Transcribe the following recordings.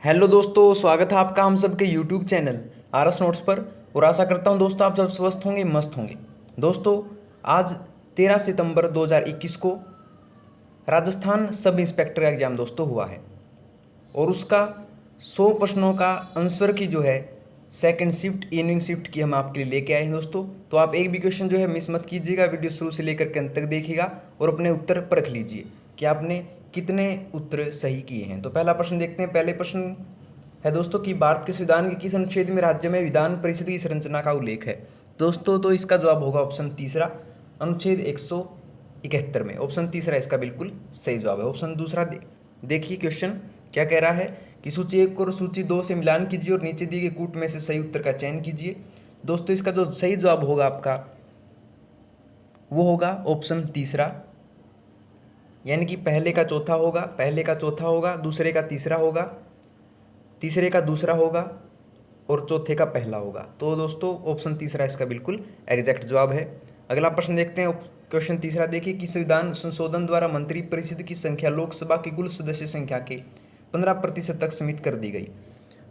Hello दोस्तों, स्वागत है आपका हम सबके YouTube channel R S notes पर। और आशा करता हूं दोस्तों आप सब स्वस्थ होंगे, मस्त होंगे। दोस्तों, आज 13 सितंबर 2021 को राजस्थान सब इंस्पेक्टर का एग्जाम दोस्तों हुआ है। और उसका 100 प्रश्नों का आंसर की जो है सेकंड शिफ्ट इवनिंग शिफ्ट की हम आपके लिए लेके आए हैं दोस्तों। तो आप एक भी क्वेश्चन जो है मिस मत कीजिएगा, वीडियो शुरू से लेकर के अंत तक देखिएगा और अपने उत्तर परख लीजिए कि आपने कितने उत्तर सही किए हैं। तो पहला प्रश्न देखते हैं। पहले प्रश्न है दोस्तों कि भारत के संविधान के किस अनुच्छेद में राज्य में विधान परिषद की संरचना का उल्लेख है। दोस्तों, तो इसका जवाब होगा ऑप्शन तीसरा, अनुच्छेद 171 में। ऑप्शन तीसरा इसका बिल्कुल सही जवाब है। ऑप्शन दूसरा देखिए क्वेश्चन क्या कह रहा है कि सूची 1 और सूची 2 से मिलान कीजिए और नीचे दिए गए कूट में से सही उत्तर का चयन कीजिए। दोस्तों, इसका जो सही जवाब होगा आपका वो होगा ऑप्शन तीसरा, यानी कि पहले का चौथा होगा, पहले का चौथा होगा, दूसरे का तीसरा होगा, तीसरे का दूसरा होगा और चौथे का पहला होगा। तो दोस्तों ऑप्शन तीसरा इसका बिल्कुल एग्जैक्ट जवाब है। अगला प्रश्न देखते हैं। क्वेश्चन तीसरा देखिए कि संविधान संशोधन द्वारा मंत्री परिषद की संख्या लोकसभा की कुल सदस्य संख्या के 15% तक सीमित कर दी गई।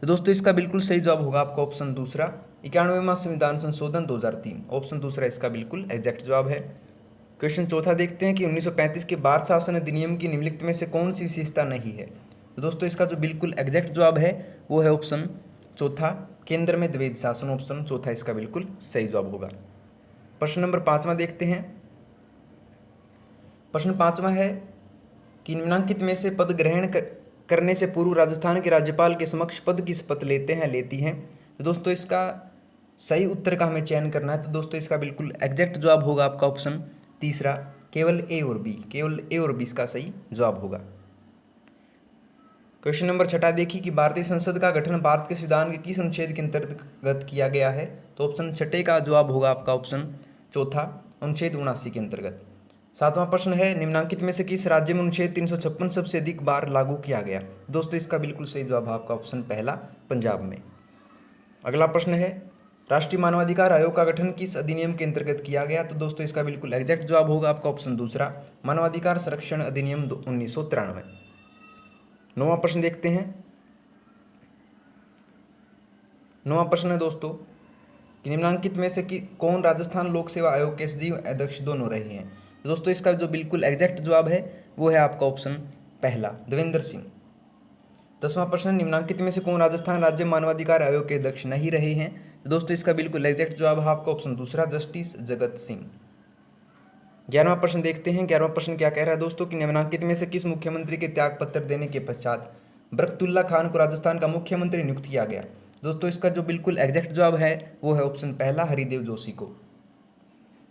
तो दोस्तों इसका बिल्कुल सही जवाब होगा आपका ऑप्शन दूसरा, 91वां संविधान संशोधन 2003। ऑप्शन दूसरा इसका बिल्कुल एग्जैक्ट जवाब है। क्वेश्चन चौथा देखते हैं कि 1935 के भारत शासन अधिनियम की निम्नलिखित में से कौन सी विशेषता नहीं है। तो दोस्तों इसका जो बिल्कुल एग्जैक्ट जवाब है वो है ऑप्शन चौथा, केंद्र में द्वैध शासन। ऑप्शन चौथा इसका बिल्कुल सही जवाब होगा। प्रश्न नंबर 5वां देखते हैं। प्रश्न 5वां है कि निम्नांकित में से पद ग्रहण करने से पूर्व राजस्थान के राज्यपाल के समक्ष पद की शपथ लेती हैं। तो दोस्तों इसका सही उत्तर का हमें चयन करना है। तो दोस्तों इसका बिल्कुल एग्जैक्ट जवाब होगा आपका ऑप्शन तीसरा, केवल ए और बी, केवल ए और बी इसका सही जवाब होगा। क्वेश्चन नंबर 6 देखिए कि भारतीय संसद का गठन भारत के संविधान के किस अनुच्छेद के अंतर्गत किया गया है। तो ऑप्शन 6 का जवाब होगा आपका ऑप्शन चौथा, अनुच्छेद 79 के अंतर्गत। 7वां प्रश्न है निम्नांकित में से किस राज्य में अनुच्छेद 356 सबसे अधिक बार लागू किया गया। दोस्तों इसका बिल्कुल सही जवाब आपका ऑप्शन पहला, पंजाब में। अगला प्रश्न है राष्ट्रीय मानवाधिकार आयोग का गठन किस अधिनियम के अंतर्गत किया गया। तो दोस्तों इसका बिल्कुल एग्जैक्ट जवाब होगा आपका ऑप्शन दूसरा, मानवाधिकार संरक्षण अधिनियम 1993। 9वां प्रश्न देखते हैं। 9वां प्रश्न है दोस्तों कि निम्नांकित में से कि कौन राजस्थान लोक सेवा आयोग के सचिव अध्यक्ष दोनों रहे हैं। तो दोस्तों इसका जो बिल्कुल एग्जैक्ट जवाब है वो है आपका ऑप्शन पहला, देवेंद्र सिंह। 10वां प्रश्न निम्नांकित में से कौन राजस्थान राज्य मानवाधिकार आयोग के अध्यक्ष नहीं रहे हैं। तो दोस्तों इसका बिल्कुल एग्जैक्ट जवाब है आपका ऑप्शन दूसरा, जस्टिस जगत सिंह। 11वां प्रश्न देखते हैं। 11वां प्रश्न क्या कह रहा है दोस्तों कि निम्नांकित में से किस मुख्यमंत्री के त्याग पत्र देने के पश्चात बरकतुल्ला खान को राजस्थान का मुख्यमंत्री नियुक्त किया गया। दोस्तों इसका जो बिल्कुल एग्जैक्ट जवाब है वो है ऑप्शन पहला, हरिदेव जोशी को।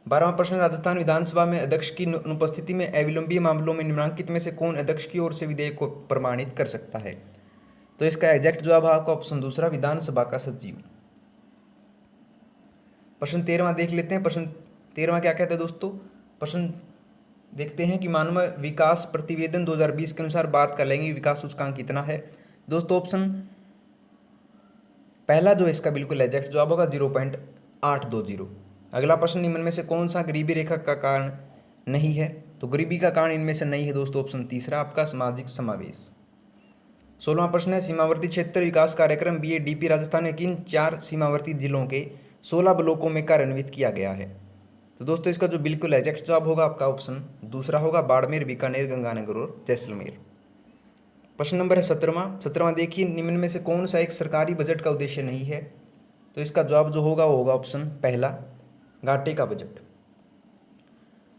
12वां प्रश्न राजस्थान विधानसभा में अध्यक्ष की अनुपस्थिति में अविलंबीय मामलों में निम्नांकित में से कौन अध्यक्ष की ओर से विधेयक को प्रमाणित कर सकता है। तो इसका एग्जैक्ट जवाब है आपका ऑप्शन दूसरा, विधानसभा का सचिव। प्रश्न 13वां देख लेते हैं। प्रश्न 13वां क्या कहता है दोस्तों। प्रश्न देखते हैं कि मानव विकास प्रतिवेदन 2020 के अनुसार भारत का लैंगिक विकास सूचकांक कितना है। दोस्तों ऑप्शन पहला जो इसका बिल्कुल एग्जैक्ट जवाब होगा 0.820। अगला प्रश्न निम्न में से कौन सा गरीबी रेखा का कारण नहीं है। तो गरीबी का कारण इनमें से नहीं है दोस्तों ऑप्शन तीसरा, आपका सामाजिक समावेश। 16वां प्रश्न है सीमावर्ती क्षेत्र विकास कार्यक्रम BADP राजस्थान के किन 4 सीमावर्ती जिलों के 16 ब्लॉकों में कार्यान्वित किया गया है। तो दोस्तों इसका जो बिल्कुल एग्जैक्ट जवाब होगा आपका ऑप्शन दूसरा होगा, बाड़मेर, बीकानेर, गंगानगर और जैसलमेर। प्रश्न नंबर है 17वां देखिए निम्न में से कौन सा एक सरकारी बजट का उद्देश्य नहीं है। तो इसका जवाब जो होगा वो होगा ऑप्शन पहला, घाटे का बजट।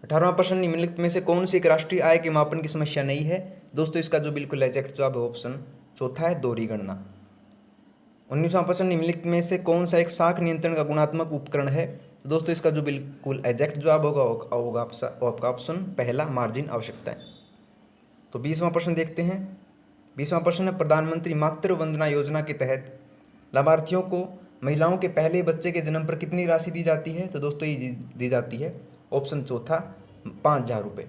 18वां प्रश्न निम्नलिखित में से कौन सी एक राष्ट्रीय आय के मापन की समस्या नहीं है। दोस्तों इसका जो बिल्कुल एग्जैक्ट जवाब है ऑप्शन चौथा है, दोहरी गणना। 19वां प्रश्न निम्नलिखित में से कौन सा एक शाख नियंत्रण का गुणात्मक उपकरण है। तो दोस्तों इसका जो बिल्कुल एग्जैक्ट जवाब होगा आपका ऑप्शन पहला, मार्जिन आवश्यकता है। तो 20वां प्रश्न देखते हैं। 20वां प्रश्न है प्रधानमंत्री मातृ वंदना योजना के तहत लाभार्थियों को महिलाओं के पहले बच्चे के जन्म पर कितनी राशि दी जाती है। तो दोस्तों ये दी जाती है ऑप्शन चौथा, 5,000 रुपये।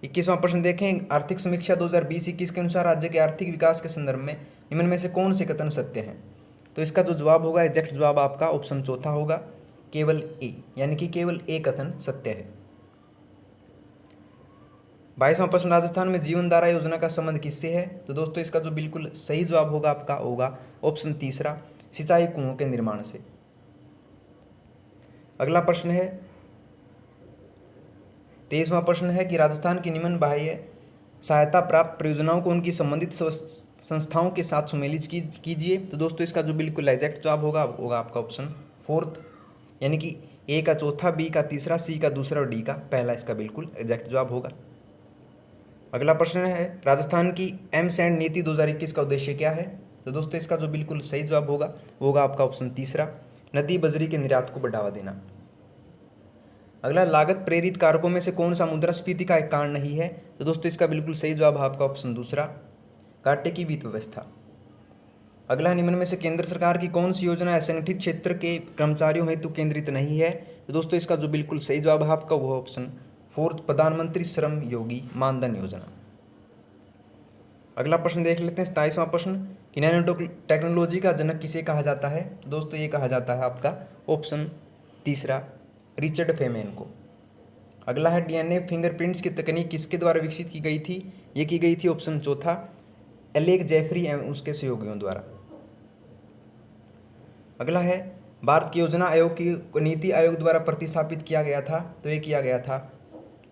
21वां प्रश्न देखें आर्थिक समीक्षा 2020-21 के अनुसार राज्य के आर्थिक विकास के संदर्भ में निम्न में से कौन से कथन सत्य हैं। तो इसका जो जवाब होगा एग्जैक्ट जवाब आपका ऑप्शन चौथा होगा, केवल ए, यानी कि केवल ए कथन सत्य है। 22वां प्रश्न, राजस्थान में जीवन धारा योजना का संबंध किससे है? तो दोस्तों इसका जो बिल्कुल सही जवाब होगा आपका होगा ऑप्शन तीसरा, सिंचाई कुओं के निर्माण से। अगला प्रश्न है 23वां प्रश्न है कि राजस्थान की निम्न बाह्य सहायता प्राप्त परियोजनाओं को उनकी संबंधित संस्थाओं के साथ सम्मिलित कीजिए। तो दोस्तों इसका जो बिल्कुल एग्जैक्ट जवाब होगा आपका ऑप्शन फोर्थ, यानी कि ए का चौथा, बी का तीसरा, सी का दूसरा और डी का पहला इसका बिल्कुल एग्जैक्ट जवाब होगा। अगला प्रश्न है राजस्थान की एमसैंड नीति 2021 का उद्देश्य क्या है? तो दोस्तों इसका जो बिल्कुल सही जवाब होगा आपका ऑप्शन तीसरा, नदी बजरी के निर्यात को बढ़ावा देना। अगला, लागत प्रेरित कारकों में से कौन सा मुद्रास्फीति का एक कारण नहीं है? तो दोस्तों इसका बिल्कुल सही जवाब है आपका ऑप्शन दूसरा, घाटे की वित्त व्यवस्था। अगला, निम्न में से केंद्र सरकार की कौन सी योजना असंगठित क्षेत्र के कर्मचारियों हेतु केंद्रित नहीं है? तो दोस्तों इसका जो बिल्कुल सही जवाब है आपका वो ऑप्शन फोर्थ, प्रधानमंत्री श्रम योगी मानधन योजना। अगला प्रश्न देख लेते हैं 27वां प्रश्न कि नैनो टेक्नोलॉजी का जनक किसे कहा जाता है? तो दोस्तों ये कहा जाता है आपका ऑप्शन तीसरा, रिचर्ड फेमेन को। अगला है डीएनए फिंगरप्रिंट्स की तकनीक किसके द्वारा विकसित की गई थी? ये की गई थी ऑप्शन चौथा, एलेक जेफरी एवं उसके सहयोगियों द्वारा। अगला है भारत की योजना आयोग की नीति आयोग द्वारा प्रतिस्थापित किया गया था? तो ये किया गया था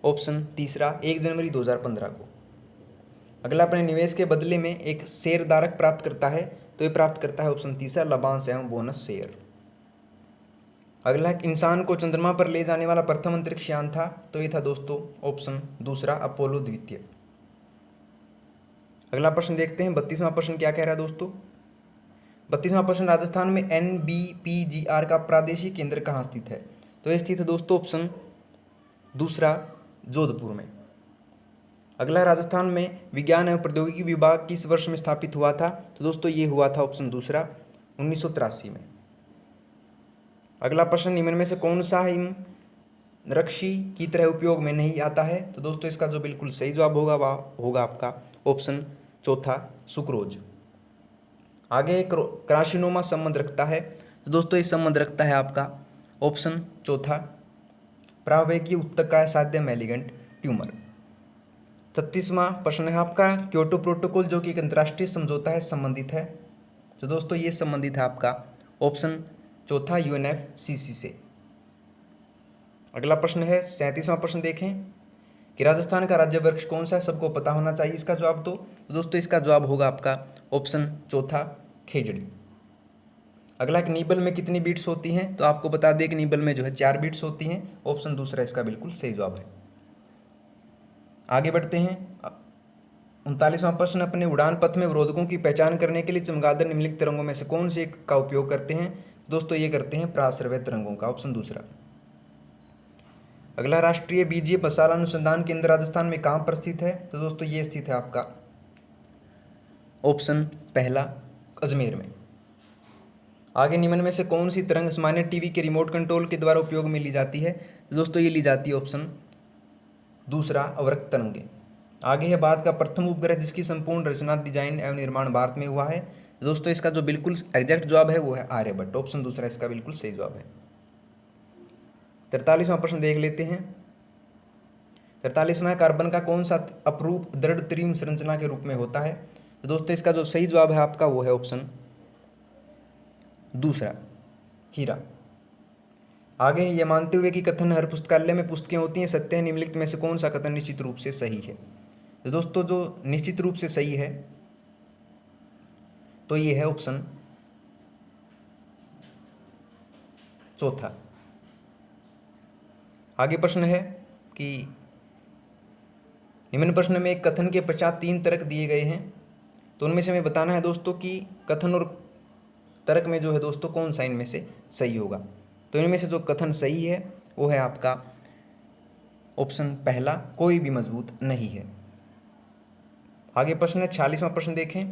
ऑप्शन तीसरा, 1 जनवरी 2015 को। अगला, अपने निवेश के बदले में एक शेयरधारक प्राप्त करता है? तो ये प्राप्त करता है ऑप्शन तीसरा, लाभांश एवं बोनस शेयर। अगला, इंसान को चंद्रमा पर ले जाने वाला प्रथम अंतरिक्ष यान था? तो ये था दोस्तों ऑप्शन दूसरा, अपोलो द्वितीय। अगला प्रश्न देखते हैं 32वां प्रश्न क्या कह रहा है दोस्तों। 32वां प्रश्न, राजस्थान में NBPGR का प्रादेशिक केंद्र कहाँ स्थित है? तो ये स्थित है दोस्तों ऑप्शन दूसरा, जोधपुर में। अगला, राजस्थान में विज्ञान एवं प्रौद्योगिकी विभाग किस वर्ष में स्थापित हुआ था? तो दोस्तों ये हुआ था ऑप्शन दूसरा, 1983 में। अगला प्रश्न, निम्न में से कौन सा हिम रक्षी की तरह उपयोग में नहीं आता है? तो दोस्तों इसका जो बिल्कुल सही जवाब होगा आपका ऑप्शन चौथा, सुक्रोज। आगे क्रासिनोमा संबंध रखता है? तो दोस्तों ये संबंध रखता है आपका ऑप्शन चौथा, प्रावेगीय उत्तक साध्य मैलिगेंट ट्यूमर। 36वां प्रश्न है आपका, क्योटो प्रोटोकॉल जो कि एक अंतर्राष्ट्रीय समझौता है संबंधित है? तो दोस्तों ये संबंधित है आपका ऑप्शन चौथा, UNFCCC से। अगला प्रश्न है 37वां प्रश्न देखें कि राजस्थान का राज्य वृक्ष कौन सा है? सबको पता होना चाहिए इसका जवाब। तो दोस्तों इसका जवाब होगा आपका ऑप्शन चौथा, खेजड़ी। अगला, नीबल में कितनी बीट्स होती हैं? तो आपको बता दें कि नीबल में जो है 4 बीट्स होती हैं, ऑप्शन दूसरा इसका बिल्कुल सही जवाब है। आगे बढ़ते हैं 39वां प्रश्न, अपने उड़ान पथ में अवरोधकों की पहचान करने के लिए चमगादड़ निम्नलिखित तरंगों में से कौन से का उपयोग करते हैं? दोस्तों ये करते हैं पराश्रव्य तरंगों का, ऑप्शन दूसरा। अगला, राष्ट्रीय बीजीय मसाला अनुसंधान केंद्र राजस्थान में कहाँ पर स्थित है? तो दोस्तों ये स्थित है आपका ऑप्शन पहला, अजमेर में। आगे, निम्न में से कौन सी तरंग सामान्य टीवी के रिमोट कंट्रोल के द्वारा उपयोग में ली जाती है? तो दोस्तों ये ली जाती है ऑप्शन दूसरा, अवरक्त तरंगे। आगे है भारत का प्रथम उपग्रह जिसकी संपूर्ण रचना, डिजाइन एवं निर्माण भारत में हुआ है? दोस्तों इसका जो बिल्कुल एग्जैक्ट जवाब है वो है आर्यभट्ट, ऑप्शन दूसरा इसका बिल्कुल सही जवाब है। 43वां प्रश्न देख लेते हैं। 43वां, कार्बन का कौन सा अपरूप दृढ़ त्रिम संरचना के रूप में होता है? तो दोस्तों इसका जो सही जवाब है आपका वो है ऑप्शन दूसरा, हीरा। आगे ये मानते हुए कि कथन हर पुस्तकालय में पुस्तकें होती हैं सत्य है, निम्नलिखित में से कौन सा कथन निश्चित रूप से सही है? तो दोस्तों जो निश्चित रूप से सही है तो ये है ऑप्शन चौथा। आगे प्रश्न है कि निम्न प्रश्न में एक कथन के पश्चात 3 तर्क दिए गए हैं, तो उनमें से हमें बताना है दोस्तों कि कथन और तर्क में जो है दोस्तों कौन सा इनमें से सही होगा। तो इनमें से जो कथन सही है वो है आपका ऑप्शन पहला, कोई भी मजबूत नहीं है। आगे प्रश्न है 46वां प्रश्न देखें।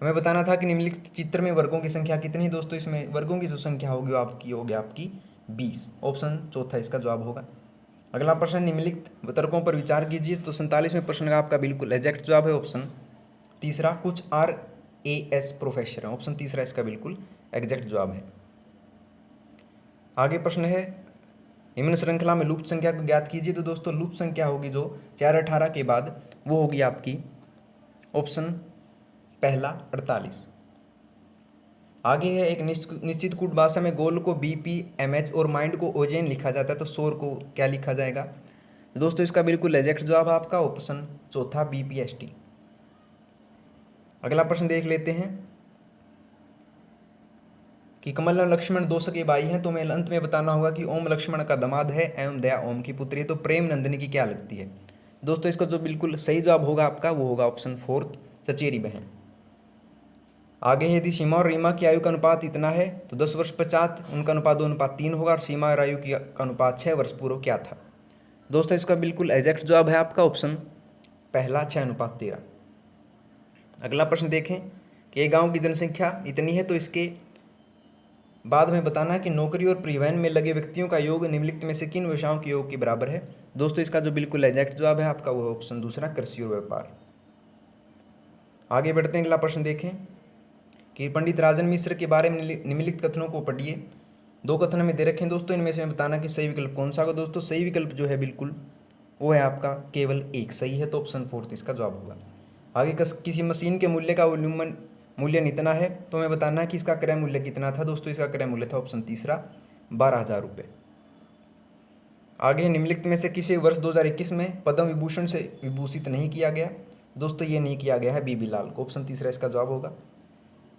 हमें बताना था कि निम्नलिखित चित्र में वर्गों की संख्या कितनी है? दोस्तों इसमें वर्गों की जो संख्या होगी आपकी 20, ऑप्शन चौथा इसका जवाब होगा। अगला प्रश्न, निम्नलिखित तर्कों पर विचार कीजिए। तो 47वें प्रश्न का आपका बिल्कुल एग्जैक्ट जवाब है ऑप्शन तीसरा, कुछ RAS प्रोफेसर है, ऑप्शन तीसरा इसका बिल्कुल एग्जैक्ट जवाब है। आगे प्रश्न है निम्न श्रृंखला में लुप्त संख्या को ज्ञात कीजिए। तो दोस्तों लुप्त संख्या होगी जो 418 के बाद, वो होगी आपकी ऑप्शन पहला 48। आगे है, एक निश्चित कूट भाषा में गोल को BPMH और माइंड को ओजेन लिखा जाता है, तो शोर को क्या लिखा जाएगा? दोस्तों इसका बिल्कुल एग्जैक्ट जवाब है आपका ऑप्शन चौथा BPST। अगला प्रश्न देख लेते हैं कि कमल और लक्ष्मण दो सगे भाई हैं, तो मैं अंत में बताना होगा कि ओम लक्ष्मण का दामाद है एवं दया ओम की पुत्री है, तो प्रेम नंदिनी की क्या लगती है? दोस्तों इसका जो बिल्कुल सही जवाब होगा आपका वो होगा ऑप्शन फोर्थ चचेरी बहन। आगे है, यदि सीमा और रीमा की आयु का अनुपात इतना है तो 10 वर्ष पश्चात उनका अनुपात 2:3 होगा और सीमा और आयु का अनुपात 6 वर्ष पूर्व क्या था? दोस्तों इसका बिल्कुल एग्जैक्ट जवाब है आपका ऑप्शन पहला 6:13। अगला प्रश्न देखें कि एक गांव की जनसंख्या इतनी है तो इसके बाद में बताना है कि नौकरी और परिवहन में लगे व्यक्तियों का योग निम्नलिखित में से किन व्यवसायों के योग के बराबर है? दोस्तों इसका जो बिल्कुल एग्जैक्ट जवाब है आपका वो ऑप्शन दूसरा कृषि और व्यापार। आगे बढ़ते हैं, अगला प्रश्न देखें कि पंडित राजन मिश्र के बारे में निम्नलिखित कथनों को पढ़िए। 2 कथन में दे रखे हैं दोस्तों, इनमें से बताना कि सही विकल्प कौन सा होगा। दोस्तों सही विकल्प जो है बिल्कुल वो है आपका केवल एक सही है, तो ऑप्शन फोर्थ इसका जवाब होगा। आगे किसी मशीन के मूल्य का अवलंबन मूल्य इतना है, तो हमें बताना है कि इसका क्रय मूल्य कितना था। दोस्तों इसका क्रय मूल्य था ऑप्शन तीसरा 12,000 रुपये। आगे निम्नलिखित में से किसी वर्ष 2021 में पद्म विभूषण से विभूषित नहीं किया गया? दोस्तों ये नहीं किया गया है BB लाल को, ऑप्शन तीसरा इसका जवाब होगा।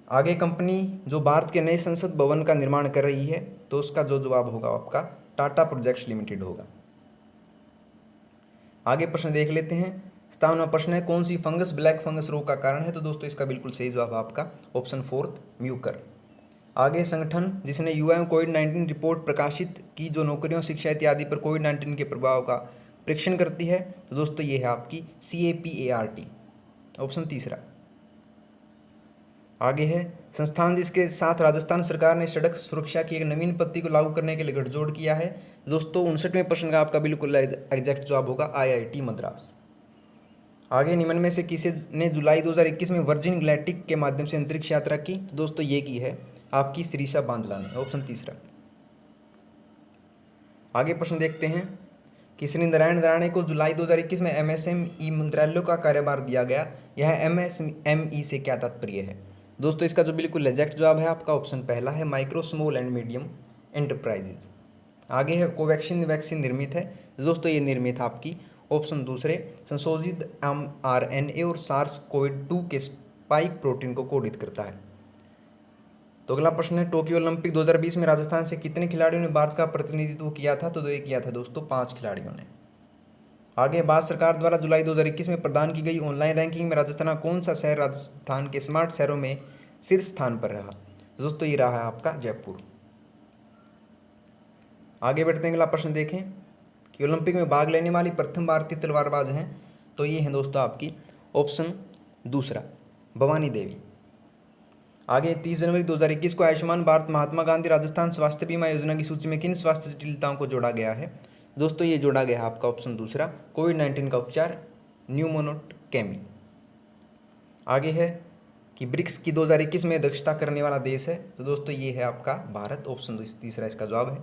आगे कंपनी जो भारत के नए संसद भवन का निर्माण कर रही है, तो उसका जो जवाब होगा आपका टाटा प्रोजेक्ट्स लिमिटेड होगा। आगे प्रश्न देख लेते हैं। 57वां प्रश्न है, कौन सी फंगस ब्लैक फंगस रोग का कारण है? तो दोस्तों इसका बिल्कुल सही जवाब आपका ऑप्शन फोर्थ म्यूकर। आगे संगठन जिसने युवा में कोविड-19 रिपोर्ट प्रकाशित की जो नौकरियों शिक्षा इत्यादि पर कोविड-19 के प्रभाव का परीक्षण करती है, तो दोस्तों ये है आपकी CAPART, ऑप्शन तीसरा। आगे है, संस्थान जिसके साथ राजस्थान सरकार ने सड़क सुरक्षा की एक नवीन पद्धति को लागू करने के लिए गठजोड़ किया है? दोस्तों 59वें प्रश्न का आपका बिल्कुल एग्जैक्ट जवाब होगा IIT मद्रास। आगे निम्न में से किसी ने जुलाई 2021 में वर्जिन गैलेक्टिक के माध्यम से अंतरिक्ष यात्रा की? तो दोस्तों ये की है आपकी श्रीषा बांदला ने, ऑप्शन तीसरा। आगे प्रश्न देखते हैं कि श्री नारायण राणे को जुलाई 2021 में MSME मंत्रालय का कार्यभार दिया गया, यह MSME से क्या तात्पर्य है? दोस्तों इसका जो बिल्कुल एग्जैक्ट जवाब है आपका ऑप्शन पहला है micro small and medium enterprises. आगे है, कोवैक्सीन वैक्सीन निर्मित है? दोस्तों ये निर्मित आपकी ऑप्शन दूसरे संशोधित mRNA और SARS-CoV-2 के स्पाइक प्रोटीन को कोडित करता है। तो अगला प्रश्न है, टोक्यो ओलंपिक 2020 में राजस्थान से कितने खिलाड़ियों ने भारत का प्रतिनिधित्व किया था? तो ये किया था दोस्तों 5 खिलाड़ियों ने। आगे, भारत सरकार द्वारा जुलाई 2021 में प्रदान की गई ऑनलाइन रैंकिंग में राजस्थान कौन सा शहर राजस्थान के स्मार्ट शहरों में शीर्ष स्थान पर रहा? दोस्तों ये रहा है आपका जयपुर। आगे बढ़ते हैं, अगला प्रश्न देखें कि ओलंपिक में भाग लेने वाली प्रथम भारतीय तलवारबाज हैं? तो ये हैं दोस्तों आपकी ऑप्शन दूसरा भवानी देवी। आगे 30 जनवरी 2021 को आयुष्मान भारत महात्मा गांधी राजस्थान स्वास्थ्य बीमा योजना की सूची में किन स्वास्थ्य जटिलताओं को जोड़ा गया है? दोस्तों ये जोड़ा गया है आपका ऑप्शन दूसरा कोविड-19 का उपचार न्यूमोनोटोमी। आगे है कि ब्रिक्स की 2021 में अध्यक्षता करने वाला देश है? तो दोस्तों ये है आपका भारत, ऑप्शन तीसरा इसका जवाब है।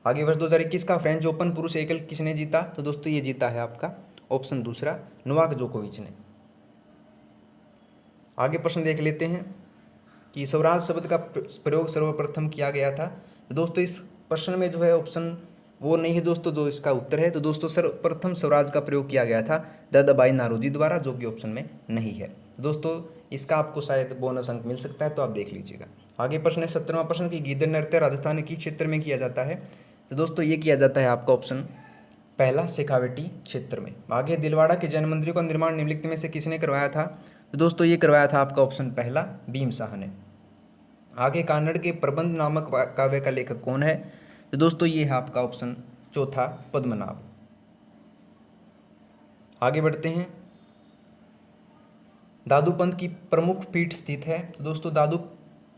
आगे वर्ष 2021 का फ्रेंच ओपन पुरुष एकल किसने जीता? तो दोस्तों ये जीता है आपका ऑप्शन दूसरा नोवाक जोकोविच ने। आगे प्रश्न देख लेते हैं कि स्वराज शब्द का प्रयोग सर्वप्रथम किया गया था? दोस्तों इस प्रश्न में जो है ऑप्शन वो नहीं है दोस्तों जो इसका उत्तर है। तो दोस्तों सर्वप्रथम स्वराज का प्रयोग किया गया था दादाभाई नारोजी द्वारा, जो कि ऑप्शन में नहीं है। दोस्तों इसका आपको शायद बोनस अंक मिल सकता है, तो आप देख लीजिएगा। आगे प्रश्न है 17वां प्रश्न की गिद्ध नृत्य राजस्थान के क्षेत्र में किया जाता है? तो दोस्तों ये किया जाता है आपका ऑप्शन पहला शेखावटी क्षेत्र में। आगे दिलवाड़ा के जैन मंदिर का निर्माण निम्नलिखित में से किसने करवाया था? तो दोस्तों ये करवाया था आपका ऑप्शन पहला भीम शाह ने। आगे कानड़ के प्रबंध नामक काव्य का लेखक कौन है? तो दोस्तों ये है आपका ऑप्शन चौथा पद्मनाभ। आगे बढ़ते हैं, दादू पंथ की प्रमुख पीठ स्थित है? तो दोस्तों दादू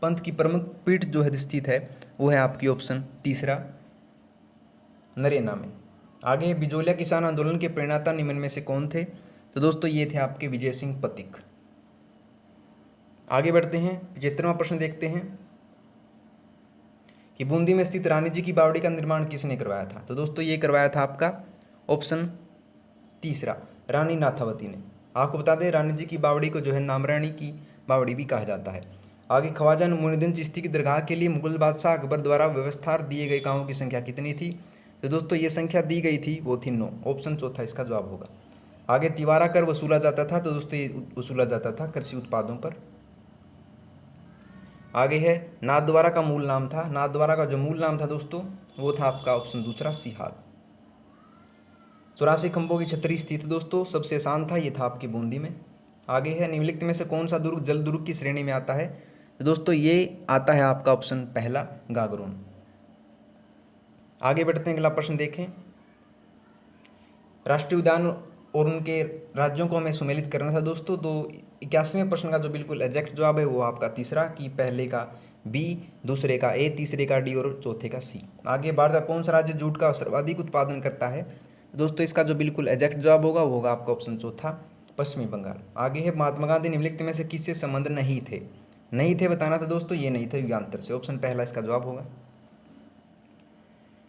पंथ की प्रमुख पीठ जो है स्थित है वो है आपकी ऑप्शन तीसरा नरेना में। आगे बिजोलिया किसान आंदोलन के प्रेरणाता निम्न में से कौन थे? तो दोस्तों ये थे आपके विजय सिंह पथिक। आगे बढ़ते हैं, 75वां प्रश्न देखते हैं कि बूंदी में स्थित रानी जी की बावड़ी का निर्माण किसने करवाया था? तो दोस्तों ये करवाया था आपका ऑप्शन तीसरा, रानी नाथावती ने। आपको बता दें रानी जी की बावड़ी को जो है नामरानी की बावड़ी भी कहा जाता है। आगे, ख्वाजा मुइनुद्दीन चिश्ती की दरगाह के लिए मुगल बादशाह अकबर द्वारा व्यवस्था दिए गए कामों की संख्या कितनी थी? तो दोस्तों ये संख्या दी गई थी वो थी 9। ऑप्शन चौथा इसका जवाब होगा। आगे, तिवारा कर वसूला जाता था, तो दोस्तों ये वसूला जाता था कृषि उत्पादों पर। आगे है, नाथद्वारा का मूल नाम था। नाथद्वारा का जो मूल नाम था दोस्तों वो था आपका ऑप्शन दूसरा, सिहाल। 84 खंभों की छतरी स्थित दोस्तों सबसे आसान था, ये था आपकी बूंदी में। आगे है, निम्नलिखित में से कौन सा दुर्ग जल दुर्ग की श्रेणी में आता है? तो दोस्तों ये आता है आपका ऑप्शन पहला, गागरोन। आगे बढ़ते हैं, अगला प्रश्न देखें। राष्ट्रीय उद्यान और उनके राज्यों को हमें सुमेलित करना था दोस्तों। तो 81वें प्रश्न का जो बिल्कुल एग्जैक्ट जवाब है वो आपका तीसरा, कि पहले का बी, दूसरे का ए, तीसरे का डी और चौथे का सी। आगे, भारत का कौन सा राज्य जूट का सर्वाधिक उत्पादन करता है? दोस्तों इसका जो बिल्कुल एग्जैक्ट जवाब होगा वो होगा आपका ऑप्शन चौथा, पश्चिमी बंगाल। आगे है, महात्मा गांधी निम्नलिखित में से किससे संबंध नहीं थे? नहीं थे बताना था दोस्तों, ये नहीं थे युगांतर से। ऑप्शन पहला इसका जवाब होगा।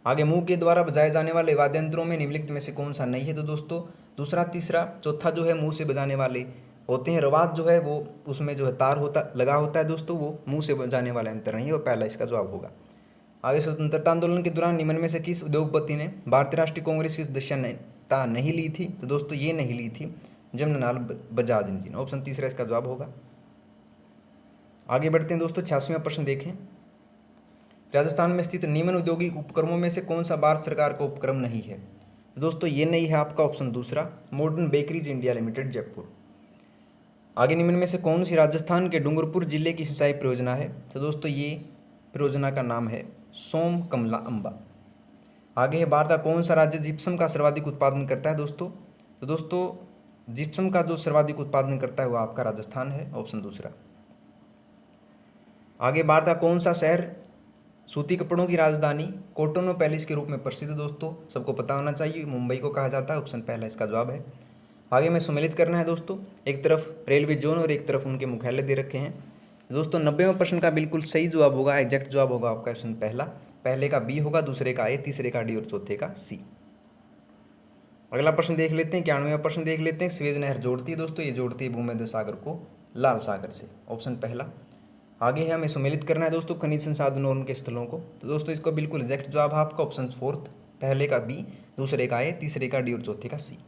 आगे, मुंह के द्वारा बजाए जाने वाले वाद्य यंत्रों में निम्नलिखित में से कौन सा नहीं है? तो दोस्तों दूसरा, तीसरा, चौथा जो है मुंह से बजाने वाले होते हैं। रवाद जो है वो उसमें जो है तार होता लगा होता है दोस्तों, वो मुंह से बजाने वाला यंत्र नहीं है, वो पहला इसका जवाब होगा। आगे, स्वतंत्रता आंदोलन के दौरान निम्न में से किस उद्योगपति ने भारतीय राष्ट्रीय कांग्रेस की सदस्यता नहीं ली थी? तो दोस्तों ये नहीं ली थी जमनालाल बजाज जी ने। ऑप्शन तीसरा इसका जवाब होगा। आगे बढ़ते हैं दोस्तों, 86वां प्रश्न देखें। राजस्थान में स्थित निम्न औद्योगिक उपक्रमों में से कौन सा भारत सरकार का उपक्रम नहीं है? तो दोस्तों ये नहीं है आपका ऑप्शन दूसरा, modern bakeries India limited, Jaipur. आगे, निम्न में से कौन सी राजस्थान के डूंगरपुर जिले की सिंचाई परियोजना है? तो दोस्तों ये परियोजना का नाम है सोम कमला अम्बा। आगे है, भारत का कौन सा राज्य जिप्सम का सर्वाधिक उत्पादन करता है दोस्तों? तो दोस्तों जिप्सम का जो सर्वाधिक उत्पादन करता है वो आपका राजस्थान है, ऑप्शन दूसरा। आगे, भारत का कौन सा शहर सूती कपड़ों की राजधानी कोटोनो पैलेस के रूप में प्रसिद्ध? दोस्तों सबको पता होना चाहिए, मुंबई को कहा जाता है। ऑप्शन पहला इसका जवाब है। आगे में सम्मिलित करना है दोस्तों, एक तरफ रेलवे जोन और एक तरफ उनके मुख्यालय दे रखे हैं दोस्तों। 90वें प्रश्न का बिल्कुल सही जवाब होगा, एग्जैक्ट जवाब होगा आपका ऑप्शन पहला। पहले का बी होगा, दूसरे का ए, तीसरे का डी और चौथे का सी। अगला प्रश्न देख लेते हैं, 91वां प्रश्न देख लेते हैं। स्वेज नहर जोड़ती है दोस्तों, ये जोड़ती है भूमध्य सागर को लाल सागर से, ऑप्शन पहला। आगे है, हमें सम्मिलित करना है दोस्तों खनिज संसाधनों और उनके स्थलों को। तो दोस्तों इसको बिल्कुल एग्जैक्ट जवाब है आपका ऑप्शन फोर्थ, पहले का बी, दूसरे का ए, तीसरे का डी और चौथे का सी।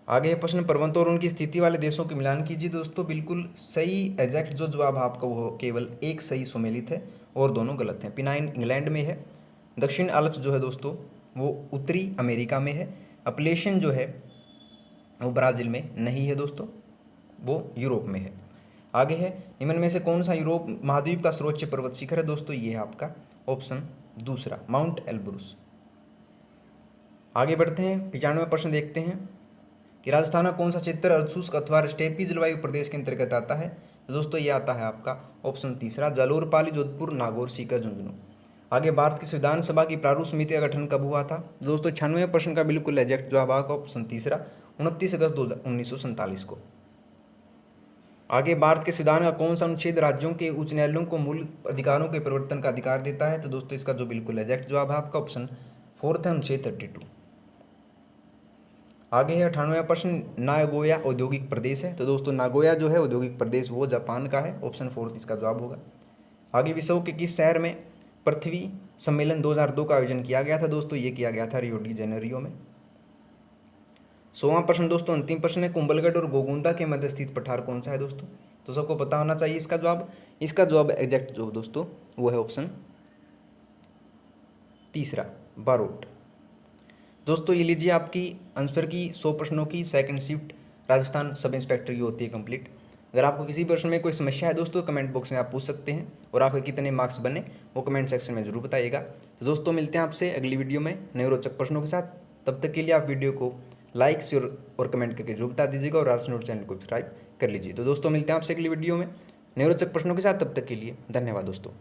आगे है प्रश्न, पर्वतों और उनकी स्थिति वाले देशों के मिलान कीजिए। दोस्तों बिल्कुल सही एग्जैक्ट जो जवाब आपका वो केवल एक सही सम्मिलित है और दोनों गलत हैं। पिनाइन इंग्लैंड में है, दक्षिण आल्प्स जो है दोस्तों वो उत्तरी अमेरिका में है, अपलेशन जो है वो ब्राज़ील में नहीं है दोस्तों, वो यूरोप में है। आगे है, निम्न में से कौन सा यूरोप महाद्वीप का सर्वोच्च पर्वत शिखर है? दोस्तों ये है आपका ऑप्शन दूसरा, माउंट एल्ब्रुस। आगे बढ़ते हैं, 95वां प्रश्न देखते हैं कि राजस्थान का कौन सा क्षेत्र अर्धशुष्क अथवा स्टेपी जलवायु प्रदेश के अंतर्गत आता है? तो दोस्तों ये आता है आपका ऑप्शन तीसरा, जालोर, पाली, जोधपुर, नागौर, सीकर, झुंझुनू। आगे, भारत की संविधान सभा की प्रारूप समिति का गठन कब हुआ था? दोस्तों 96वें प्रश्न का बिल्कुल एग्जैक्ट जवाब आएगा ऑप्शन तीसरा, 29 अगस्त 1947 को। आगे, भारत के संविधान का कौन सा अनुच्छेद राज्यों के उच्च न्यायालयों को मूल अधिकारों के परिवर्तन का अधिकार देता है? तो दोस्तों इसका जो बिल्कुल एग्जैक्ट जवाब है आपका ऑप्शन फोर्थ है, अनुच्छेद 32। आगे है 98वां प्रश्न, नागोया औद्योगिक प्रदेश है। तो दोस्तों नागोया जो है औद्योगिक प्रदेश वो जापान का है, ऑप्शन फोर्थ इसका जवाब होगा। आगे, विश्व के किस शहर में पृथ्वी सम्मेलन 2002 का आयोजन किया गया था? दोस्तों ये किया गया था रियो डी जेनेरियो में। 100वां प्रश्न दोस्तों अंतिम प्रश्न है, कुंभलगढ़ और गोगुंदा के मध्य स्थित पठार कौन सा है दोस्तों? तो सबको पता होना चाहिए इसका जवाब। इसका जवाब एग्जैक्ट जो दोस्तों वो है ऑप्शन तीसरा, बारोट। दोस्तों ये लीजिए आपकी आंसर की 100 प्रश्नों की second shift Rajasthan sub inspector की होती है कंप्लीट। अगर आपको किसी प्रश्न में कोई समस्या है दोस्तों कमेंट बॉक्स में आप पूछ सकते हैं, और आपके कितने मार्क्स बने वो कमेंट सेक्शन में जरूर बताइएगा। तो दोस्तों मिलते हैं आपसे अगली वीडियो में नए रोचक प्रश्नों के साथ। तब तक के लिए आप वीडियो को लाइक, शेयर और कमेंट करके जरूर बता दीजिएगा, और आरएस नोट्स चैनल को सब्सक्राइब कर लीजिए। तो दोस्तों मिलते हैं आपसे अगली वीडियो में नए रोचक प्रश्नों के साथ, तब तक के लिए धन्यवाद दोस्तों।